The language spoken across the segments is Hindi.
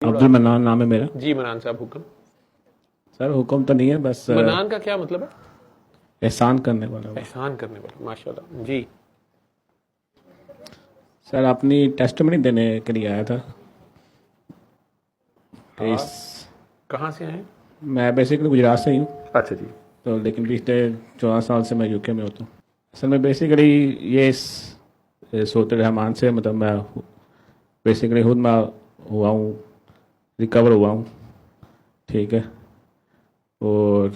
अब्दुल मन्नान नाम है मेरा। जी मनान साहब, हुक्म। सर हुक्म तो नहीं है, बस मनान का क्या मतलब है? एहसान करने वाला हूँ। एहसान करने वाला, माशाल्लाह जी। सर अपनी टेस्टमनी देने के लिए आया था। इस कहाँ से हैं? मैं बेसिकली गुजरात से ही हूँ, अच्छा जी। तो लेकिन पिछले 14 साल से मैं यूके में होता हूँ। असल में बेसिकली ये इस सोते रहमान से मतलब मैं बेसिकली खुद मैं हुआ हूँ, रिकवर हुआ हूँ, ठीक है। और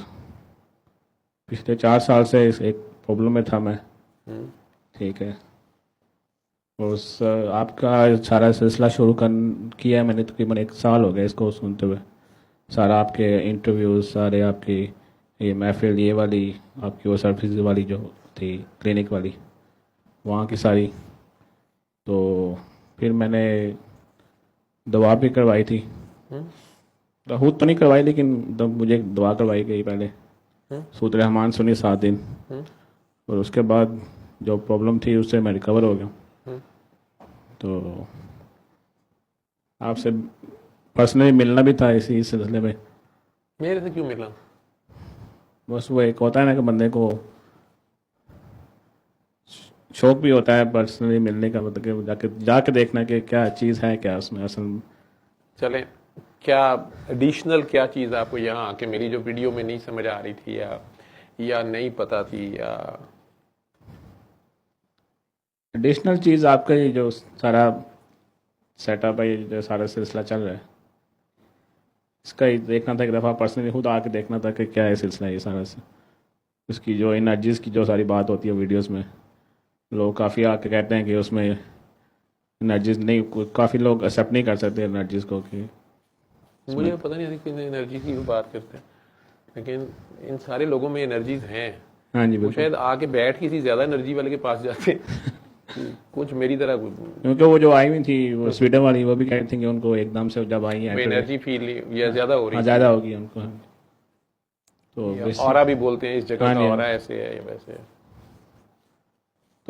पिछले 4 साल से इस एक प्रॉब्लम में था मैं, ठीक है। और आपका सारा सिलसिला शुरू कर किया है मैंने, तकरीबन 1 साल हो गया इसको सुनते हुए। सारा आपके इंटरव्यूज़, सारे आपकी ये महफिल, ये वाली आपकी वो सर्विस वाली जो थी क्लिनिक वाली, वहाँ की सारी। तो फिर मैंने दवा भी करवाई थी, खुद तो नहीं करवाई लेकिन मुझे दवा करवाई गई पहले, सूत रहमान सुनी 7 दिन। और उसके बाद जो प्रॉब्लम थी उससे मैं रिकवर हो गया। तो आपसे पर्सनली मिलना भी था इसी सिलसिले में। मेरे से क्यों मिला? बस वो एक होता है ना कि बंदे को शौक भी होता है पर्सनली मिलने का, मतलब कि जाके देखना कि क्या चीज़ है, क्या उसमें असल में। चलें, क्या एडिशनल क्या चीज़ आपको यहाँ आके मेरी जो वीडियो में नहीं समझ आ रही थी या नहीं पता थी, या एडिशनल चीज़ आपका ये जो सारा सेटअप है, ये जो सारा सिलसिला चल रहा है, इसका ही देखना था एक दफ़ा, पर्सनली खुद आके देखना था कि क्या है सिलसिला ये सारा से। उसकी जो एनर्जीज़ की जो सारी बात होती है वीडियोस में, लोग काफ़ी आके कहते हैं कि उसमें एनर्जीज नहीं, काफ़ी लोग एक्सेप्ट नहीं कर सकते एनर्जीज़ को कि मुझे पता नहीं किस एनर्जी की बात करते हैं, लेकिन इन सारे लोगों में एनर्जीज हैं। हाँ जी वो बिल्कुल। शायद आके बैठ किसी ज्यादा एनर्जी वाले के पास जाते हैं। कुछ मेरी तरह क्योंकि वो जो आई हुई थी वो स्वीडन वाली, वो भी कहती थी कि उनको एकदम से जब आई है एनर्जी फील या ज्यादा हो रही हाँ है, ज़्यादा होगी उनको। हाँ। तो औरा भी बोलते हैं इस जगह हाँ का जी, औरा ऐसे है या वैसे है।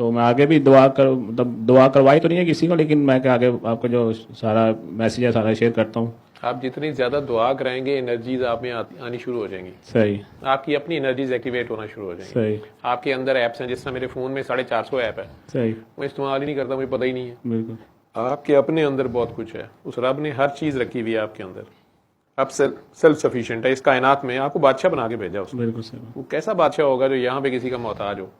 तो मैं आगे भी मतलब दुआ करवाई तो नहीं है किसी को, लेकिन मैं क्या आगे आपको जो सारा मैसेज है सारा शेयर करता हूँ। आप जितनी ज्यादा दुआ कराएंगे एनर्जीज आप में आनी शुरू हो जाएंगी। सही। आपकी अपनी एनर्जीज एक्टिवेट होना शुरू हो जाएंगी। सही। आपके अंदर ऐप्स हैं, जिस तरह मेरे फोन में 450 ऐप है, सही। मैं इस्तेमाल ही नहीं करता, मुझे पता ही नहीं है। बिल्कुल। आपके अपने अंदर बहुत कुछ है, उस रब ने हर चीज रखी हुई है आपके अंदर। आप सेल्फ सफिशिएंट है इस कायनात में, आपको बादशाह बना के भेजा उसने। बिल्कुल सही। वो कैसा बादशाह होगा जो यहाँ पे किसी का मोहताज हो?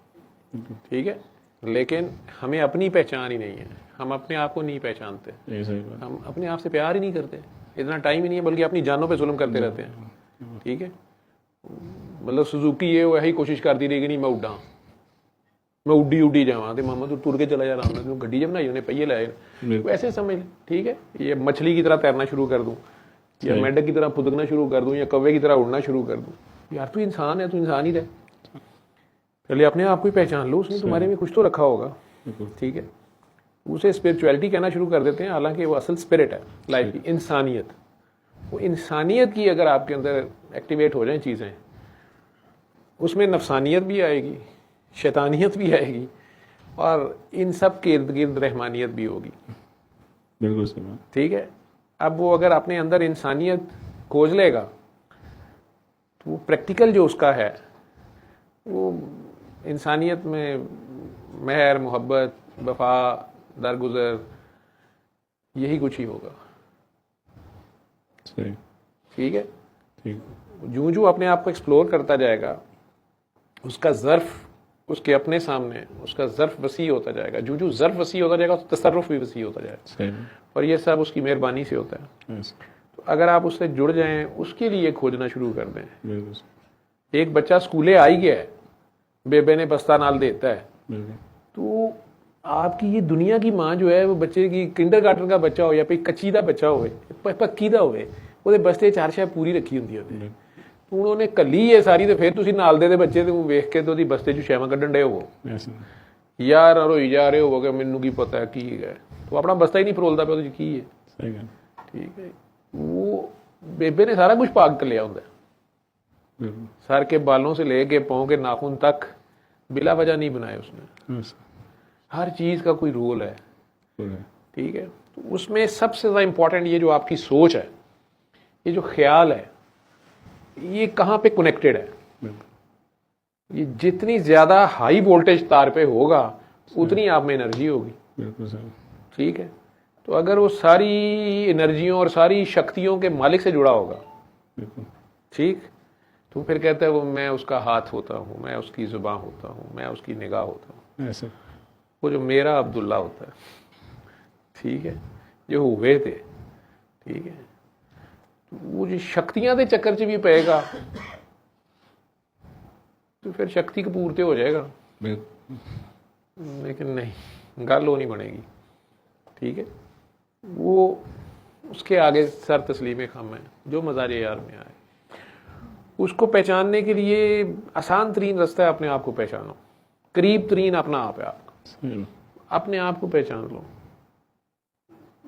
ठीक है, लेकिन हमें अपनी पहचान ही नहीं है, हम अपने आप को नहीं पहचानते, ये सही बात। हम अपने आप से प्यार ही नहीं करते, इतना टाइम ही नहीं है, बल्कि अपनी जानों पे जुल्म करते रहते हैं। ठीक है, मतलब सुजुकी ये वही कोशिश करती रही कि नहीं मैं उड़ा, मैं उड्डी उड्डी जावा, तो मामा तू टुर के चला जा रहा हूँ, गड्डी जब बनाई उन्हें पहिए लाए, वैसे समझ। ठीक है, ये मछली की तरह तैरना शुरू कर दूं, या मेंढक की तरह फुदकना शुरू कर दूं, या कौवे की तरह उड़ना शुरू कर दूं, यार तू इंसान है, तू इंसान ही रहे। पहले अपने आप को ही पहचान लो, उसने तुम्हारे में कुछ तो रखा होगा। ठीक है, उसे स्पिरिचुअलिटी कहना शुरू कर देते हैं, हालांकि वो असल स्पिरिट है लाइफ की, इंसानियत। वो इंसानियत की अगर आपके अंदर एक्टिवेट हो जाए चीज़ें, उसमें नफसानियत भी आएगी, शैतानियत भी आएगी, और इन सब के इर्द गिर्द रहमानियत भी होगी। बिल्कुल सही बात। ठीक है, अब वो अगर अपने अंदर इंसानियत खोज लेगा तो वो प्रैक्टिकल जो उसका है, वो इंसानियत में मेहर, मोहब्बत, वफा, दरगुजर, यही कुछ ही होगा। सही। ठीक है, ठीक। जो जो अपने आप को एक्सप्लोर करता जाएगा, उसका ज़र्फ उसके अपने सामने, उसका ज़र्फ वसी होता जाएगा। जो जो ज़र्फ वसी होता जाएगा तो तसर्रुफ भी वसी होता जाएगा। सही। और ये सब उसकी मेहरबानी से होता है। तो अगर आप उससे जुड़ जाएं, उसके लिए खोजना शुरू कर दें। बिल्कुल। एक बच्चा स्कूले आ ही गया है, बेबे ने बस्ता नाल देता है, तो आपकी ये दुनिया की माँ जो है, वो बच्चे की किंडरगार्टन का बच्चा हो या फिर कच्ची का बच्चा हो, पक्की का होवे, ਉਹਦੇ ਬਸਤੇ 4 ਸ਼ੈ ਪੂਰੀ ਰੱਖੀ ਹੁੰਦੀ ਉਹਦੇ। ਹੁਣ ਉਹਨੇ ਕੱਲੀ ਹੈ ਸਾਰੀ, ਤੇ ਫਿਰ ਤੁਸੀਂ ਨਾਲ ਦੇ ਬੱਚੇ ਨੂੰ ਵੇਖ ਕੇ ਤੇ ਉਹਦੀ ਬਸਤੇ 'ਚ ਸ਼ੈਵਾਂ ਕੱਢਣ ਡਏ ਹੋਵੋ, ਯਾਰ ਰੋਈ ਜਾ ਰਹੇ ਹੋਵੋਗੇ, ਮੈਨੂੰ ਕੀ ਪਤਾ ਕੀ ਹੈ, ਤੂੰ ਆਪਣਾ ਬਸਤਾ ਹੀ ਨਹੀਂ ਫਰੋਲਦਾ ਪਿਆ ਉਹਦੇ 'ਚ ਕੀ ਹੈ। ਸਹੀ ਗੱਲ। ਠੀਕ ਹੈ, ਉਹ ਬੇਬੇ ਨੇ ਸਾਰਾ ਕੁਝ ਪਾਕ ਕਰ ਲਿਆ ਹੁੰਦਾ, सर के बालों से लेके पाँव के नाखून तक बिला वजह नहीं बनाए उसने। हर चीज का कोई रोल है। ठीक है, तो उसमें सबसे ज़्यादा इंपॉर्टेंट ये जो आपकी सोच है, ये जो ख्याल है, ये कहाँ पे कनेक्टेड है। ये जितनी ज़्यादा हाई वोल्टेज तार पे होगा उतनी आप में एनर्जी होगी। बिल्कुल सर। ठीक है, तो अगर वो सारी एनर्जियों और सारी शक्तियों के मालिक से जुड़ा होगा, बिल्कुल ठीक, तो फिर कहता है वो मैं उसका हाथ होता हूँ, मैं उसकी जुबान होता हूँ, मैं उसकी निगाह होता हूँ, ऐसे वो जो मेरा अब्दुल्ला होता है, ठीक है, जो हुए थे, ठीक है, तो वो जो शक्तियां दे चक्कर च भी पेगा तो फिर शक्ति कपूर्ते हो जाएगा, बिल्कुल लेकिन नहीं, गल वो नहीं बनेगी। ठीक है, वो उसके आगे सर तस्लीम खम है जो मज़ार यार में आए। उसको पहचानने के लिए आसान तरीन रास्ता है, अपने आप को पहचानो। करीब तरीन अपना आप है आपका, अपने आप को पहचान लो।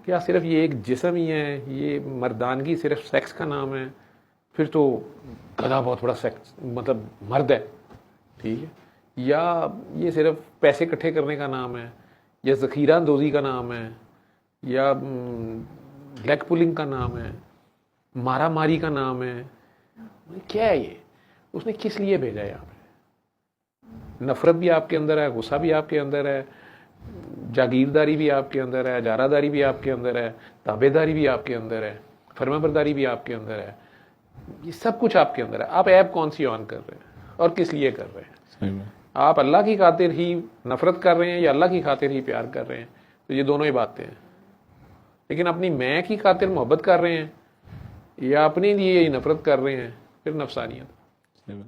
क्या सिर्फ ये एक जिस्म ही है, ये मर्दानगी सिर्फ सेक्स का नाम है? फिर तो गधा बहुत बड़ा सेक्स मतलब मर्द है, ठीक है। या ये सिर्फ पैसे इकट्ठे करने का नाम है, या ज़ख़ीरा अंदोज़ी का नाम है, या लेग पुलिंग का नाम है, मारा मारी का नाम है? क्या है ये? उसने किस लिए भेजा है यहाँ पे? नफरत भी आपके अंदर है, गुस्सा भी आपके अंदर है, जागीरदारी भी आपके अंदर है, जारादारी भी आपके अंदर है, ताबेदारी भी आपके अंदर है, फरमाबरदारी भी आपके अंदर है। ये सब कुछ आपके अंदर है। आप ऐप कौन सी ऑन कर रहे हैं और किस लिए कर रहे हैं? सही में आप अल्लाह की खातिर ही नफरत कर रहे हैं या अल्लाह की खातिर ही प्यार कर रहे हैं? तो ये दोनों ही बातें हैं। लेकिन अपनी मैं की खातिर मोहब्बत कर रहे हैं या अपने लिए ही नफरत कर रहे हैं, फिर नफसानियत। सही में